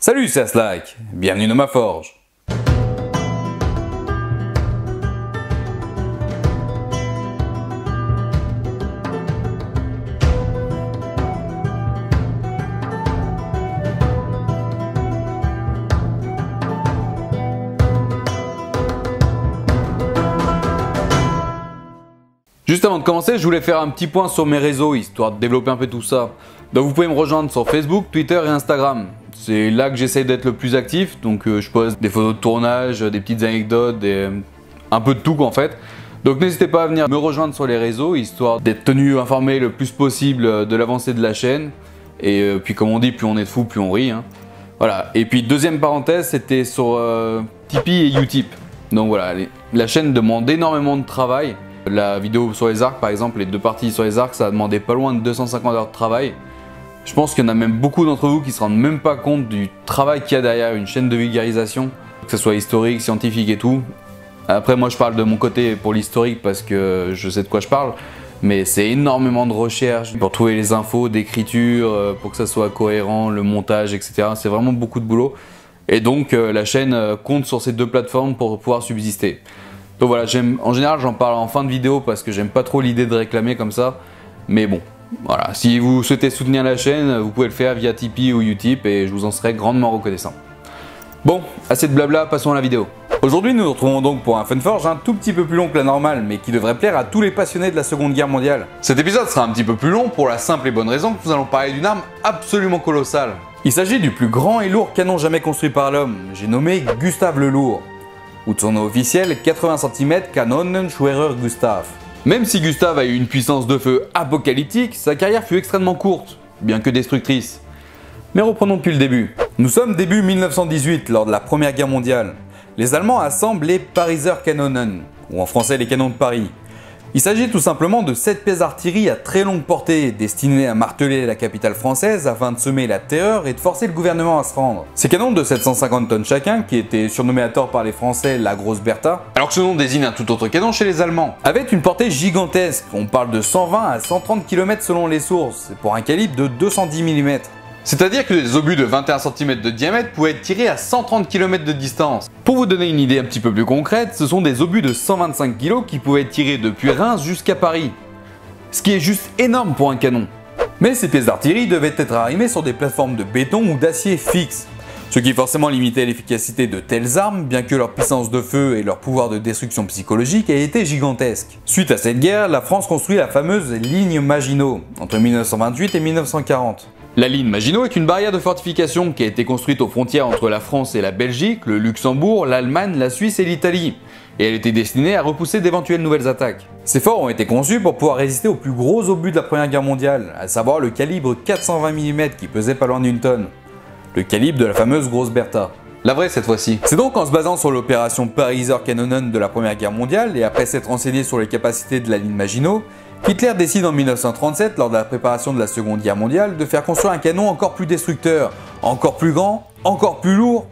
Salut, c'est Aslak, bienvenue dans ma forge. Juste avant de commencer, je voulais faire un petit point sur mes réseaux, histoire de développer un peu tout ça. Donc vous pouvez me rejoindre sur Facebook, Twitter et Instagram. C'est là que j'essaie d'être le plus actif, donc je poste des photos de tournage, des petites anecdotes, un peu de tout en fait. Donc n'hésitez pas à venir me rejoindre sur les réseaux, histoire d'être tenu informé le plus possible de l'avancée de la chaîne. Et puis comme on dit, plus on est de fous, plus on rit. Hein. Voilà. Et puis deuxième parenthèse, c'était sur Tipeee et Utip. Donc voilà, la chaîne demande énormément de travail. La vidéo sur les arcs par exemple, les deux parties sur les arcs, ça a demandé pas loin de 250 heures de travail. Je pense qu'il y en a même beaucoup d'entre vous qui se rendent même pas compte du travail qu'il y a derrière une chaîne de vulgarisation, que ce soit historique, scientifique et tout. Après moi je parle de mon côté pour l'historique parce que je sais de quoi je parle, mais c'est énormément de recherche pour trouver les infos, d'écriture, pour que ça soit cohérent, le montage, etc. C'est vraiment beaucoup de boulot. Et donc la chaîne compte sur ces deux plateformes pour pouvoir subsister. Donc voilà, en général j'en parle en fin de vidéo parce que j'aime pas trop l'idée de réclamer comme ça. Mais bon, voilà, si vous souhaitez soutenir la chaîne, vous pouvez le faire via Tipeee ou Utip et je vous en serai grandement reconnaissant. Bon, assez de blabla, passons à la vidéo. Aujourd'hui nous nous retrouvons donc pour un Funforge un tout petit peu plus long que la normale, mais qui devrait plaire à tous les passionnés de la Seconde Guerre mondiale. Cet épisode sera un petit peu plus long pour la simple et bonne raison que nous allons parler d'une arme absolument colossale. Il s'agit du plus grand et lourd canon jamais construit par l'homme, j'ai nommé Gustave le Lourd. Ou de son nom officiel, 80 cm Kanonenschwerer Gustav. Même si Gustave a eu une puissance de feu apocalyptique, sa carrière fut extrêmement courte, bien que destructrice. Mais reprenons depuis le début. Nous sommes début 1918, lors de la Première Guerre mondiale. Les Allemands assemblent les Pariser Kanonen, ou en français les canons de Paris. Il s'agit tout simplement de 7 pièces d'artillerie à très longue portée, destinées à marteler la capitale française afin de semer la terreur et de forcer le gouvernement à se rendre. Ces canons de 750 tonnes chacun, qui étaient surnommés à tort par les Français la Grosse Bertha, alors que ce nom désigne un tout autre canon chez les Allemands, avaient une portée gigantesque, on parle de 120 à 130 km selon les sources, pour un calibre de 210 mm. C'est-à-dire que des obus de 21 cm de diamètre pouvaient être tirés à 130 km de distance. Pour vous donner une idée un petit peu plus concrète, ce sont des obus de 125 kg qui pouvaient être tirés depuis Reims jusqu'à Paris. Ce qui est juste énorme pour un canon. Mais ces pièces d'artillerie devaient être arrimées sur des plateformes de béton ou d'acier fixe, ce qui forcément limitait l'efficacité de telles armes, bien que leur puissance de feu et leur pouvoir de destruction psychologique aient été gigantesques. Suite à cette guerre, la France construit la fameuse ligne Maginot, entre 1928 et 1940. La ligne Maginot est une barrière de fortification qui a été construite aux frontières entre la France et la Belgique, le Luxembourg, l'Allemagne, la Suisse et l'Italie. Et elle était destinée à repousser d'éventuelles nouvelles attaques. Ces forts ont été conçus pour pouvoir résister aux plus gros obus de la Première Guerre mondiale, à savoir le calibre 420 mm qui pesait pas loin d'une tonne. Le calibre de la fameuse Grosse Bertha. La vraie cette fois-ci. C'est donc en se basant sur l'opération Pariser Kanonen de la Première Guerre mondiale et après s'être renseigné sur les capacités de la ligne Maginot, Hitler décide en 1937, lors de la préparation de la Seconde Guerre mondiale, de faire construire un canon encore plus destructeur, encore plus grand, encore plus lourd,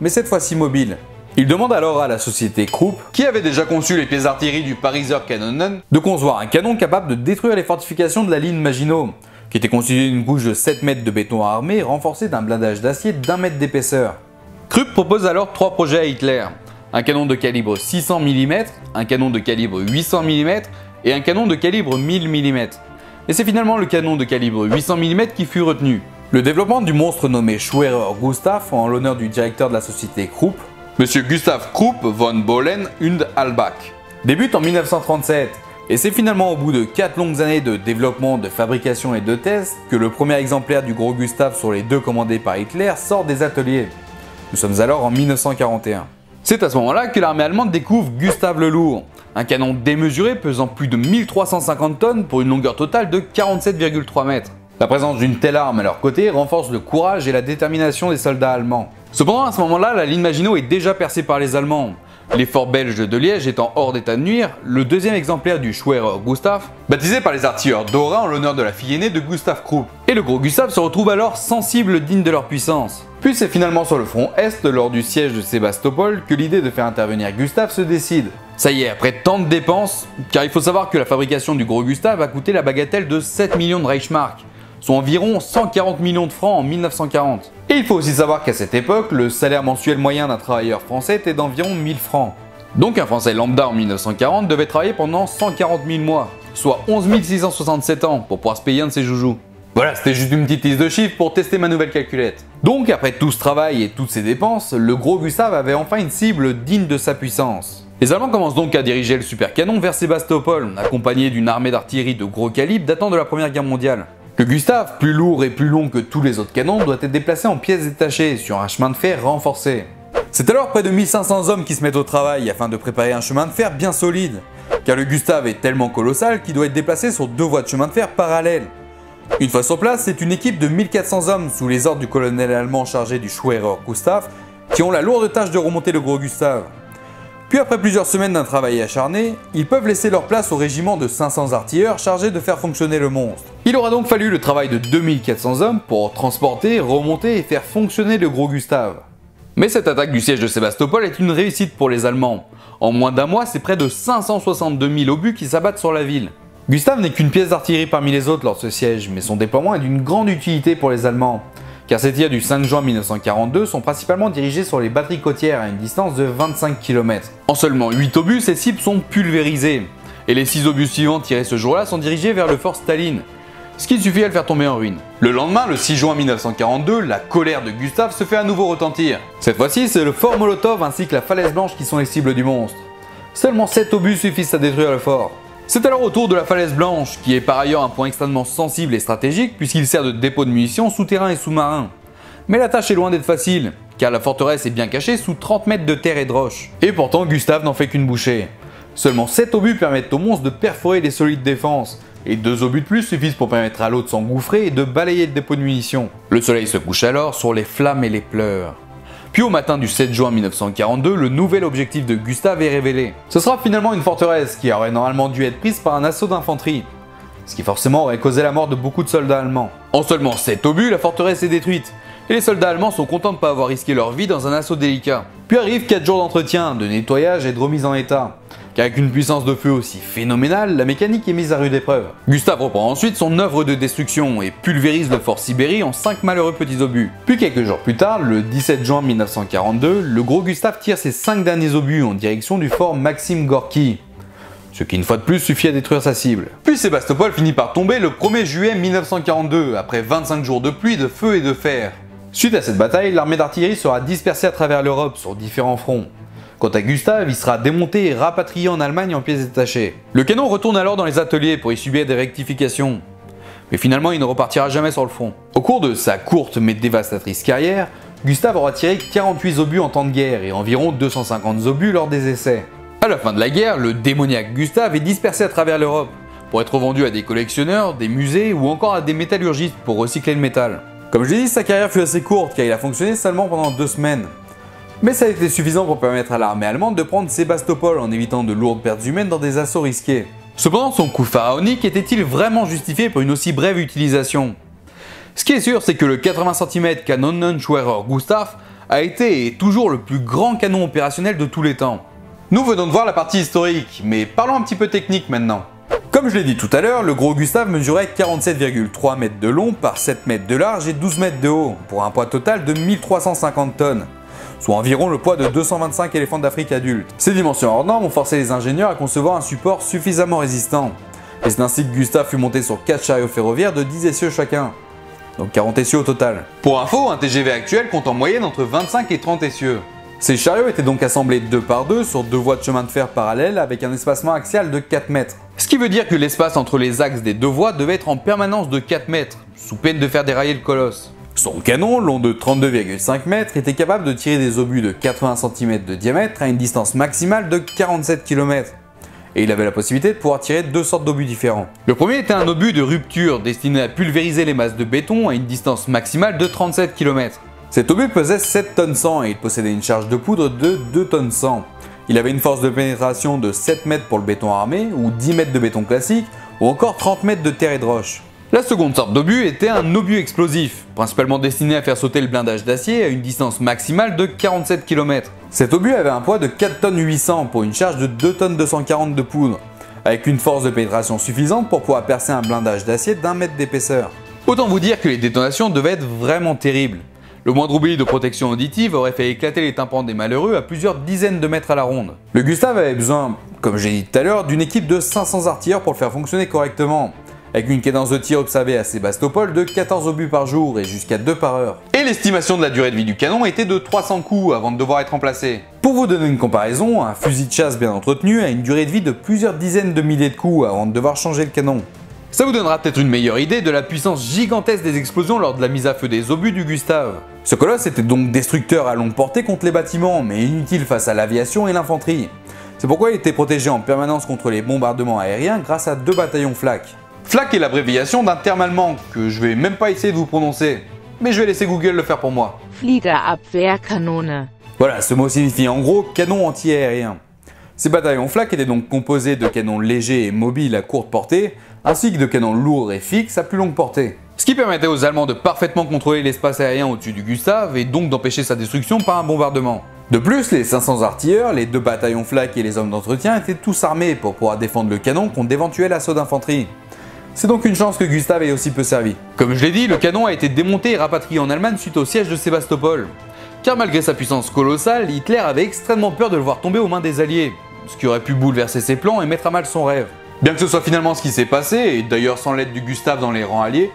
mais cette fois-ci mobile. Il demande alors à la société Krupp, qui avait déjà conçu les pièces d'artillerie du Pariser Kanonen, de concevoir un canon capable de détruire les fortifications de la ligne Maginot, qui était constituée d'une couche de 7 mètres de béton armé renforcée d'un blindage d'acier d'1 mètre d'épaisseur. Krupp propose alors 3 projets à Hitler. Un canon de calibre 600 mm, un canon de calibre 800 mm, et un canon de calibre 1000 mm. Et c'est finalement le canon de calibre 800 mm qui fut retenu. Le développement du monstre nommé Schwerer Gustav en l'honneur du directeur de la société Krupp, Monsieur Gustav Krupp von Bohlen und Albach, débute en 1937. Et c'est finalement au bout de 4 longues années de développement, de fabrication et de tests que le premier exemplaire du gros Gustave sur les deux commandés par Hitler sort des ateliers. Nous sommes alors en 1941. C'est à ce moment-là que l'armée allemande découvre Gustave le Lourd, un canon démesuré pesant plus de 1350 tonnes pour une longueur totale de 47,3 mètres. La présence d'une telle arme à leur côté renforce le courage et la détermination des soldats allemands. Cependant, à ce moment-là, la ligne Maginot est déjà percée par les Allemands. Les forts belges de Liège étant hors d'état de nuire, le deuxième exemplaire du Schwerer Gustav, baptisé par les artilleurs Dora en l'honneur de la fille aînée de Gustav Krupp. Et le gros Gustave se retrouve alors sans cible digne de leur puissance. Puis c'est finalement sur le front Est, lors du siège de Sébastopol, que l'idée de faire intervenir Gustave se décide. Ça y est, après tant de dépenses, car il faut savoir que la fabrication du gros Gustave a coûté la bagatelle de 7 millions de Reichsmark, soit environ 140 millions de francs en 1940. Et il faut aussi savoir qu'à cette époque, le salaire mensuel moyen d'un travailleur français était d'environ 1000 francs. Donc un Français lambda en 1940 devait travailler pendant 140 000 mois, soit 11 667 ans pour pouvoir se payer un de ses joujoux. Voilà, c'était juste une petite liste de chiffres pour tester ma nouvelle calculette. Donc après tout ce travail et toutes ces dépenses, le gros Gustave avait enfin une cible digne de sa puissance. Les Allemands commencent donc à diriger le supercanon vers Sébastopol, accompagné d'une armée d'artillerie de gros calibre datant de la Première Guerre mondiale. Le Gustave, plus lourd et plus long que tous les autres canons, doit être déplacé en pièces détachées sur un chemin de fer renforcé. C'est alors près de 1500 hommes qui se mettent au travail afin de préparer un chemin de fer bien solide, car le Gustave est tellement colossal qu'il doit être déplacé sur 2 voies de chemin de fer parallèles. Une fois sur place, c'est une équipe de 1400 hommes sous les ordres du colonel allemand chargé du Schwerer Gustav qui ont la lourde tâche de remonter le gros Gustave. Puis après plusieurs semaines d'un travail acharné, ils peuvent laisser leur place au régiment de 500 artilleurs chargés de faire fonctionner le monstre. Il aura donc fallu le travail de 2400 hommes pour transporter, remonter et faire fonctionner le gros Gustave. Mais cette attaque du siège de Sébastopol est une réussite pour les Allemands. En moins d'un mois, c'est près de 562 000 obus qui s'abattent sur la ville. Gustave n'est qu'une pièce d'artillerie parmi les autres lors de ce siège, mais son déploiement est d'une grande utilité pour les Allemands, car ces tirs du 5 juin 1942 sont principalement dirigés sur les batteries côtières à une distance de 25 km. En seulement 8 obus, ces cibles sont pulvérisées, et les 6 obus suivants tirés ce jour-là sont dirigés vers le fort Staline, ce qui suffit à le faire tomber en ruine. Le lendemain, le 6 juin 1942, la colère de Gustave se fait à nouveau retentir. Cette fois-ci, c'est le fort Molotov ainsi que la falaise blanche qui sont les cibles du monstre. Seulement 7 obus suffisent à détruire le fort. C'est alors au tour de la falaise blanche, qui est par ailleurs un point extrêmement sensible et stratégique puisqu'il sert de dépôt de munitions souterrain et sous-marin. Mais la tâche est loin d'être facile, car la forteresse est bien cachée sous 30 mètres de terre et de roches. Et pourtant, Gustave n'en fait qu'une bouchée. Seulement 7 obus permettent au monstre de perforer les solides défenses, et 2 obus de plus suffisent pour permettre à l'autre de s'engouffrer et de balayer le dépôt de munitions. Le soleil se couche alors sur les flammes et les pleurs. Puis au matin du 7 juin 1942, le nouvel objectif de Gustave est révélé. Ce sera finalement une forteresse qui aurait normalement dû être prise par un assaut d'infanterie, ce qui forcément aurait causé la mort de beaucoup de soldats allemands. En seulement 7 obus, la forteresse est détruite, et les soldats allemands sont contents de ne pas avoir risqué leur vie dans un assaut délicat. Puis arrivent 4 jours d'entretien, de nettoyage et de remise en état. Car avec une puissance de feu aussi phénoménale, la mécanique est mise à rude épreuve. Gustave reprend ensuite son œuvre de destruction et pulvérise le fort Sibérie en 5 malheureux petits obus. Puis quelques jours plus tard, le 17 juin 1942, le gros Gustave tire ses 5 derniers obus en direction du fort Maxime Gorki, ce qui une fois de plus suffit à détruire sa cible. Puis Sébastopol finit par tomber le 1er juillet 1942, après 25 jours de pluie, de feu et de fer. Suite à cette bataille, l'armée d'artillerie sera dispersée à travers l'Europe sur différents fronts. Quant à Gustave, il sera démonté et rapatrié en Allemagne en pièces détachées. Le canon retourne alors dans les ateliers pour y subir des rectifications. Mais finalement, il ne repartira jamais sur le front. Au cours de sa courte mais dévastatrice carrière, Gustave aura tiré 48 obus en temps de guerre et environ 250 obus lors des essais. À la fin de la guerre, le démoniaque Gustave est dispersé à travers l'Europe pour être vendu à des collectionneurs, des musées ou encore à des métallurgistes pour recycler le métal. Comme je l'ai dit, sa carrière fut assez courte car il a fonctionné seulement pendant 2 semaines. Mais ça a été suffisant pour permettre à l'armée allemande de prendre Sébastopol en évitant de lourdes pertes humaines dans des assauts risqués. Cependant, son coup pharaonique était-il vraiment justifié pour une aussi brève utilisation? Ce qui est sûr, c'est que le 80 cm Kanonenschwerer Gustav a été et est toujours le plus grand canon opérationnel de tous les temps. Nous venons de voir la partie historique, mais parlons un petit peu technique maintenant. Comme je l'ai dit tout à l'heure, le gros Gustave mesurait 47,3 mètres de long par 7 mètres de large et 12 mètres de haut, pour un poids total de 1350 tonnes. Soit environ le poids de 225 éléphants d'Afrique adultes. Ces dimensions hors normes ont forcé les ingénieurs à concevoir un support suffisamment résistant. Et c'est ainsi que Gustave fut monté sur 4 chariots ferroviaires de 10 essieux chacun. Donc 40 essieux au total. Pour info, un TGV actuel compte en moyenne entre 25 et 30 essieux. Ces chariots étaient donc assemblés 2 par 2 sur 2 voies de chemin de fer parallèles avec un espacement axial de 4 mètres. Ce qui veut dire que l'espace entre les axes des 2 voies devait être en permanence de 4 mètres, sous peine de faire dérailler le colosse. Son canon, long de 32,5 mètres, était capable de tirer des obus de 80 cm de diamètre à une distance maximale de 47 km. Et il avait la possibilité de pouvoir tirer 2 sortes d'obus différents. Le premier était un obus de rupture destiné à pulvériser les masses de béton à une distance maximale de 37 km. Cet obus pesait 7 tonnes 100 et il possédait une charge de poudre de 2 tonnes 100. Il avait une force de pénétration de 7 mètres pour le béton armé, ou 10 mètres de béton classique, ou encore 30 mètres de terre et de roche. La seconde sorte d'obus était un obus explosif, principalement destiné à faire sauter le blindage d'acier à une distance maximale de 47 km. Cet obus avait un poids de 4 tonnes 800 pour une charge de 2 tonnes 240 de poudre, avec une force de pénétration suffisante pour pouvoir percer un blindage d'acier d'1 mètre d'épaisseur. Autant vous dire que les détonations devaient être vraiment terribles. Le moindre oubli de protection auditive aurait fait éclater les tympans des malheureux à plusieurs dizaines de mètres à la ronde. Le Gustave avait besoin, comme j'ai dit tout à l'heure, d'une équipe de 500 artilleurs pour le faire fonctionner correctement, avec une cadence de tir observée à Sébastopol de 14 obus par jour et jusqu'à 2 par heure. Et l'estimation de la durée de vie du canon était de 300 coups avant de devoir être remplacé. Pour vous donner une comparaison, un fusil de chasse bien entretenu a une durée de vie de plusieurs dizaines de milliers de coups avant de devoir changer le canon. Ça vous donnera peut-être une meilleure idée de la puissance gigantesque des explosions lors de la mise à feu des obus du Gustave. Ce colosse était donc destructeur à longue portée contre les bâtiments, mais inutile face à l'aviation et l'infanterie. C'est pourquoi il était protégé en permanence contre les bombardements aériens grâce à 2 bataillons Flak. Flak est l'abréviation d'un terme allemand que je vais même pas essayer de vous prononcer, mais je vais laisser Google le faire pour moi. Fliegerabwehrkanone. Voilà, ce mot signifie en gros canon anti-aérien. Ces bataillons Flak étaient donc composés de canons légers et mobiles à courte portée, ainsi que de canons lourds et fixes à plus longue portée. Ce qui permettait aux Allemands de parfaitement contrôler l'espace aérien au-dessus du Gustave et donc d'empêcher sa destruction par un bombardement. De plus, les 500 artilleurs, les 2 bataillons Flak et les hommes d'entretien étaient tous armés pour pouvoir défendre le canon contre d'éventuels assauts d'infanterie. C'est donc une chance que Gustave ait aussi peu servi. Comme je l'ai dit, le canon a été démonté et rapatrié en Allemagne suite au siège de Sébastopol. Car malgré sa puissance colossale, Hitler avait extrêmement peur de le voir tomber aux mains des Alliés, ce qui aurait pu bouleverser ses plans et mettre à mal son rêve. Bien que ce soit finalement ce qui s'est passé, et d'ailleurs sans l'aide du Gustave dans les rangs alliés,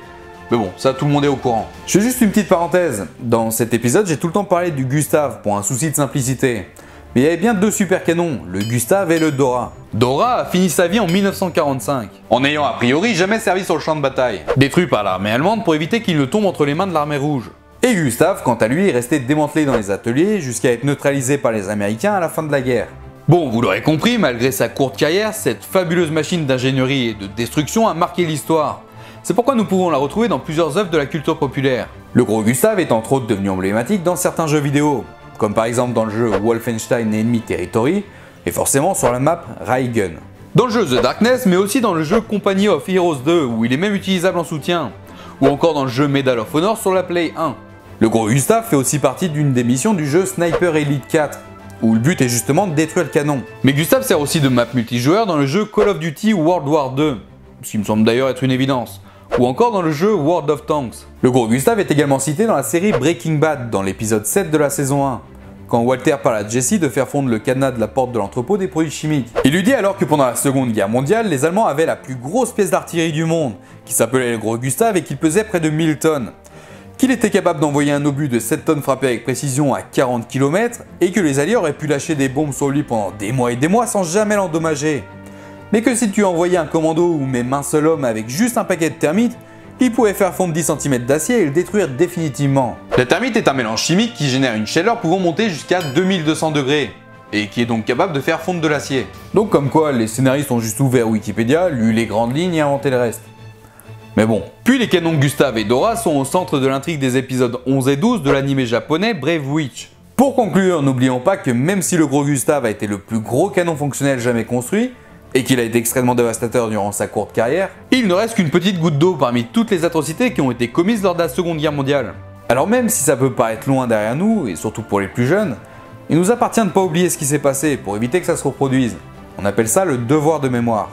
mais bon, ça tout le monde est au courant. Je fais juste une petite parenthèse, dans cet épisode j'ai tout le temps parlé du Gustave pour un souci de simplicité. Mais il y avait bien 2 super canons, le Gustave et le Dora. Dora a fini sa vie en 1945, en n'ayant a priori jamais servi sur le champ de bataille, détruit par l'armée allemande pour éviter qu'il ne tombe entre les mains de l'armée rouge. Et Gustave, quant à lui, est resté démantelé dans les ateliers jusqu'à être neutralisé par les Américains à la fin de la guerre. Bon, vous l'aurez compris, malgré sa courte carrière, cette fabuleuse machine d'ingénierie et de destruction a marqué l'histoire. C'est pourquoi nous pouvons la retrouver dans plusieurs œuvres de la culture populaire. Le gros Gustave est entre autres devenu emblématique dans certains jeux vidéo, comme par exemple dans le jeu Wolfenstein Enemy Territory, et forcément sur la map Raigun. Dans le jeu The Darkness, mais aussi dans le jeu Company of Heroes 2, où il est même utilisable en soutien, ou encore dans le jeu Medal of Honor sur la Play 1. Le gros Gustave fait aussi partie d'une des missions du jeu Sniper Elite 4, où le but est justement de détruire le canon. Mais Gustave sert aussi de map multijoueur dans le jeu Call of Duty World War 2, ce qui me semble d'ailleurs être une évidence, ou encore dans le jeu World of Tanks. Le gros Gustave est également cité dans la série Breaking Bad, dans l'épisode 7 de la saison 1, quand Walter parle à Jesse de faire fondre le cadenas de la porte de l'entrepôt des produits chimiques. Il lui dit alors que pendant la Seconde Guerre mondiale, les Allemands avaient la plus grosse pièce d'artillerie du monde, qui s'appelait le gros Gustave et qui pesait près de 1000 tonnes. Qu'il était capable d'envoyer un obus de 7 tonnes frappé avec précision à 40 km et que les Alliés auraient pu lâcher des bombes sur lui pendant des mois et des mois sans jamais l'endommager. Mais que si tu envoyais un commando ou même un seul homme avec juste un paquet de termites, il pouvait faire fondre 10 cm d'acier et le détruire définitivement. La thermite est un mélange chimique qui génère une chaleur pouvant monter jusqu'à 2200 degrés et qui est donc capable de faire fondre de l'acier. Donc comme quoi, les scénaristes ont juste ouvert Wikipédia, lu les grandes lignes et inventé le reste. Mais bon. Puis les canons Gustave et Dora sont au centre de l'intrigue des épisodes 11 et 12 de l'anime japonais Brave Witch. Pour conclure, n'oublions pas que même si le gros Gustave a été le plus gros canon fonctionnel jamais construit, et qu'il a été extrêmement dévastateur durant sa courte carrière, il ne reste qu'une petite goutte d'eau parmi toutes les atrocités qui ont été commises lors de la Seconde Guerre mondiale. Alors même si ça peut paraître loin derrière nous, et surtout pour les plus jeunes, il nous appartient de ne pas oublier ce qui s'est passé pour éviter que ça se reproduise. On appelle ça le devoir de mémoire.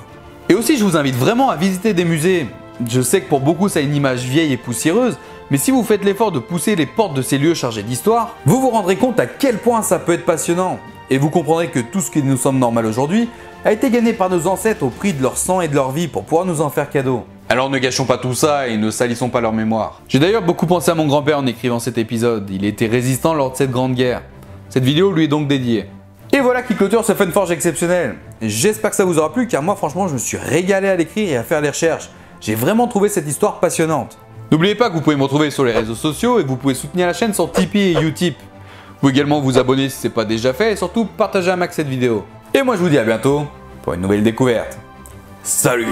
Et aussi je vous invite vraiment à visiter des musées. Je sais que pour beaucoup ça a une image vieille et poussiéreuse, mais si vous faites l'effort de pousser les portes de ces lieux chargés d'histoire, vous vous rendrez compte à quel point ça peut être passionnant. Et vous comprendrez que tout ce qui nous semble normal aujourd'hui a été gagné par nos ancêtres au prix de leur sang et de leur vie pour pouvoir nous en faire cadeau. Alors ne gâchons pas tout ça et ne salissons pas leur mémoire. J'ai d'ailleurs beaucoup pensé à mon grand-père en écrivant cet épisode, il était résistant lors de cette grande guerre. Cette vidéo lui est donc dédiée. Et voilà qui clôture ce Funforge exceptionnel. J'espère que ça vous aura plu car moi franchement je me suis régalé à l'écrire et à faire des recherches. J'ai vraiment trouvé cette histoire passionnante. N'oubliez pas que vous pouvez me retrouver sur les réseaux sociaux et que vous pouvez soutenir la chaîne sur Tipeee et Utip. Vous pouvez également vous abonner si ce n'est pas déjà fait et surtout partager un max cette vidéo. Et moi je vous dis à bientôt pour une nouvelle découverte. Salut!